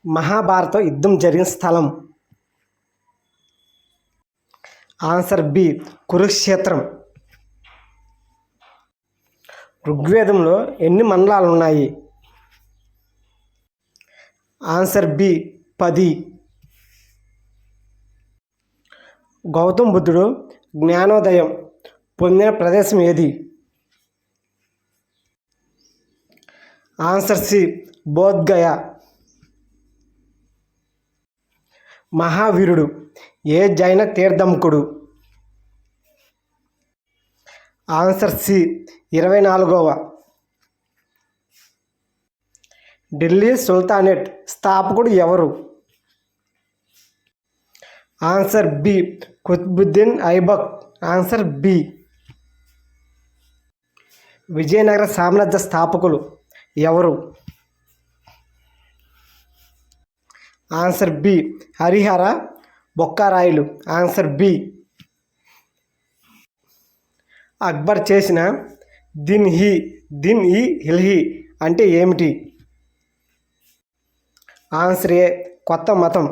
మహాభారత యుద్ధం జరిగిన స్థలం. ఆన్సర్ బి కురుక్షేత్రం. ఋగ్వేదంలో ఎన్ని మండలాలు ఉన్నాయి? Answer B 10. గౌతమ బుద్ధుడు జ్ఞానోదయం పొందిన ప్రదేశం ఏది? Answer C Bodh Gaya. మహావీరుడు ఏ జైన తీర్థంకుడు? ఆన్సర్ సి 24వ. ఢిల్లీ సుల్తానేట్ స్థాపకుడు ఎవరు? Answer B Qutbuddin Aibak. Answer B. Vijayanagara సామ్రాజ్య స్థాపకులు ఎవరు? ఆన్సర్ బి హరిహర బొక్కారాయులు. Answer B. అక్బర్ చేసిన దిన్ ఇ హిల్హి అంటే ఏమిటి? ఆన్సర్ ఏ కొత్త మతం.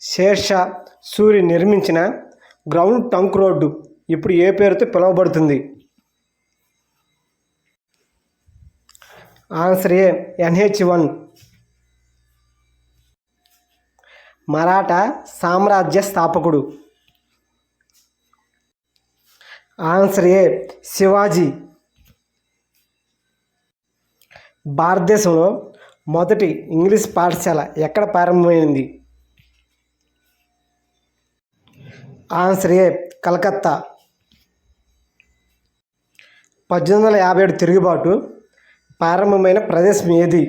షేర్షా సూరి నిర్మించిన గ్రౌండ్ ట్రంక్ రోడ్డు ఇప్పుడు ఏ పేరుతో పిలువబడుతుంది? ఆన్సర్ ఏ NH1. మరాఠా సామ్రాజ్య స్థాపకుడు? ఆన్సర్ ఏ శివాజీ. భారతదేశంలో మొదటి ఇంగ్లీష్ పాఠశాల ఎక్కడ ప్రారంభమైంది? ఆన్సర్ ఏ కలకత్తా. 1857 తిరుగుబాటు ప్రారంభమైన ప్రదేశం ఏది?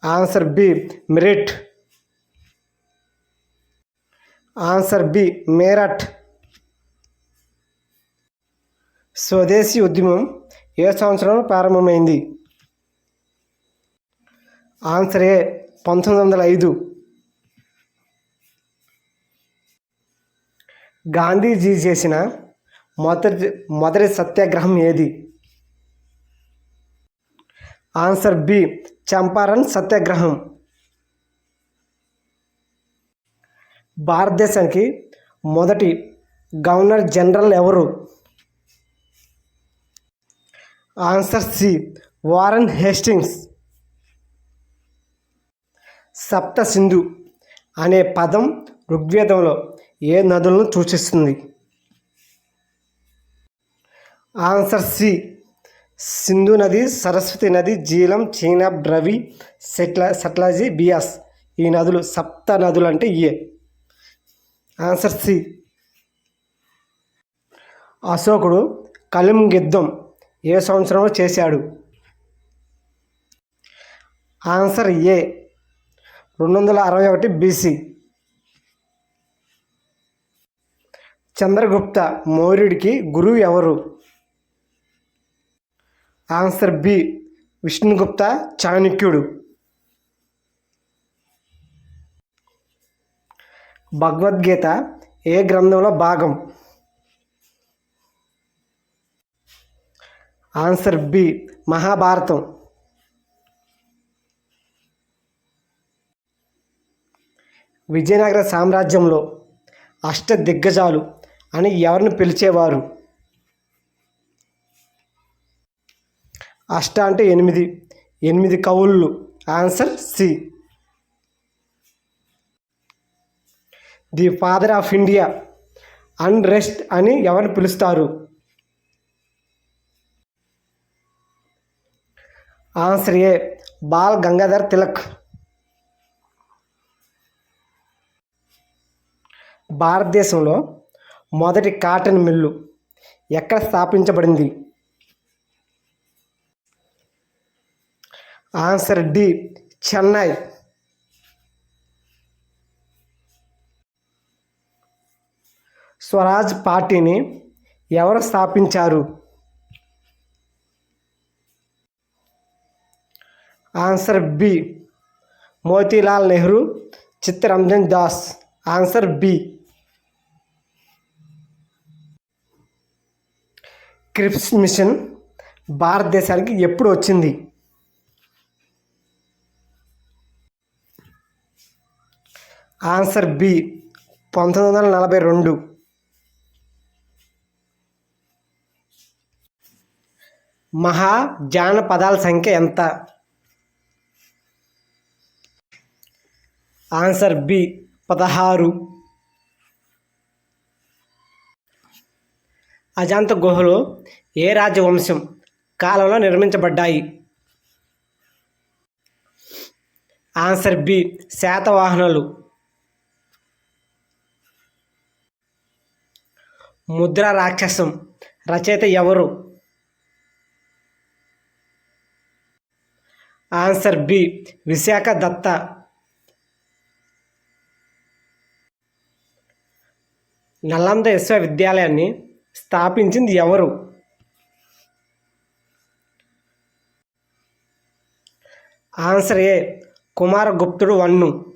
Answer B Meerut. Answer B Meerut. స్వదేశీ ఉద్యమం ఏ సంవత్సరంలో ప్రారంభమైంది? ఆన్సర్ ఏ 1905. గాంధీజీ చేసిన మొదటి సత్యాగ్రహం ఏది? ఆన్సర్ బి చంపారన్ సత్యాగ్రహం. భారతదేశానికి మొదటి గవర్నర్ జనరల్ ఎవరు? Answer C Warren Hastings. Sapta Sindhu అనే పదం ఋగ్వేదంలో ఏ నదులను సూచిస్తుంది? ఆన్సర్ సి సింధు నది, సరస్వతి నది, జీలం, చీనాబ్, రవి, సట్లజి, బియాస్. ఈ నదులు సప్త నదులు అంటే ఇయే. Answer C. అశోకుడు కళింగ యుద్ధం ఏ సంవత్సరంలో చేశాడు? Answer A 261 BC. చంద్రగుప్త మౌర్యుడికి గురువు ఎవరు? ఆన్సర్ బి విష్ణుగుప్త చాణక్యుడు. భగవద్గీత ఏ గ్రంథంలో భాగం? Answer B Mahabharatam. విజయనగర సామ్రాజ్యంలో అష్టదిగ్గజాలు అని ఎవరిని పిలిచేవారు? అష్ట అంటే 8 కవుళ్ళు. Answer C. The father of India unrest అని ఎవరిని పిలుస్తారు? Answer A Bal Gangadhar Tilak. భారతదేశంలో మొదటి కాటన్ మిల్లు ఎక్కడ స్థాపించబడింది? Answer D Chennai. స్వరాజ్ పార్టీని ఎవరు స్థాపించారు? Answer B Motilal Nehru, Chittaranjan Das. Answer B. Cripps mission భారతదేశానికి ఎప్పుడు వచ్చింది? Answer B 1942. మహాజనపదాల సంఖ్య ఎంత? Answer B 16. అజంతా గుహలు ఏ రాజవంశం కాలంలో నిర్మించబడ్డాయి? ఆన్సర్ బి శాతవాహనులు. ముద్ర రాక్షసం రచయిత ఎవరు? Answer B Vishakha Datta. నలంద విశ్వవిద్యాలయాన్ని స్థాపించింది ఎవరు? ఆన్సర్ ఏ కుమారగుప్తుడు వన్ను.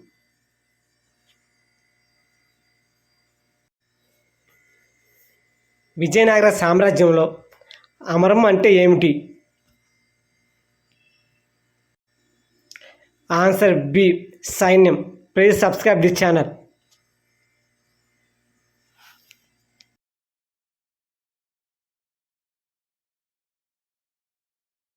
విజయనగర సామ్రాజ్యంలో అమరం అంటే ఏమిటి? ఆన్సర్ బి సైన్యం. Please subscribe this channel.